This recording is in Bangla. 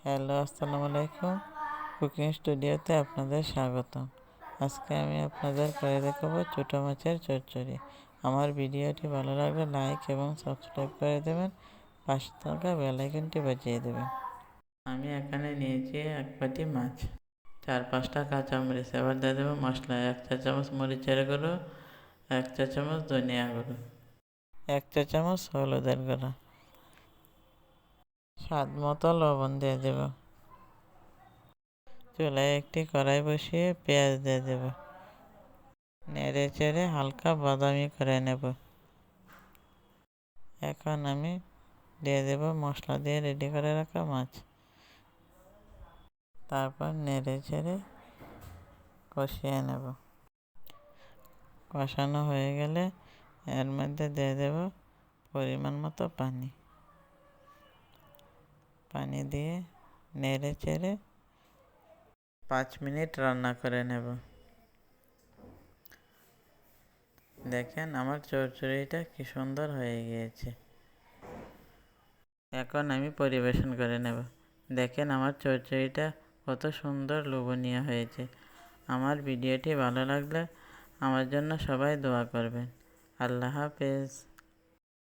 হ্যালো, আসসালামু আলাইকুম। কুকিং স্টুডিওতে আপনাদের স্বাগতম। আজকে আমি আপনাদের করে দেখাবো ছোটো মাছের চচ্চড়ি। আমার ভিডিওটি ভালো লাগলে লাইক এবং সাবস্ক্রাইব করে দেবেন, পাশে থাকা বেল আইকনটি বাজিয়ে দেবেন। আমি এখানে নিয়েছি 1 বাটি মাছ, 4-5টা কাঁচামরিচ। এবার দিয়ে দেবো মশলা: 1 চা চামচ মরিচের গুঁড়ো, 1 চা চামচ ধনিয়া গুঁড়ো, 1 চা চামচ হলুদের গুঁড়ো, স্বাদ মতো লবণ দিয়ে দেব। চুলায় একটি কড়াই বসিয়ে পেঁয়াজ দিয়ে দেব। নেড়ে চেড়ে হালকা বাদামি করে নেব। এখন আমি দিয়ে দেব মশলা দিয়ে রেডি করে রাখা মাছ। তারপর নেড়ে চেড়ে কষিয়ে নেব। কষানো হয়ে গেলে এর মধ্যে দিয়ে দেব পরিমাণ মতো পানি। পানি দিয়ে নেড়ে চেড়ে 5 মিনিট রান্না করে নেব। দেখেন আমার চচ্চড়িটা কি সুন্দর হয়ে গিয়েছে। এখন আমি পরিবেশন করে নেব। দেখেন আমার চচ্চড়িটা কত সুন্দর লোভনীয় হয়েছে। আমার ভিডিওটি ভালো লাগলে আমার জন্য সবাই দোয়া করবেন। আল্লাহ হাফেজ।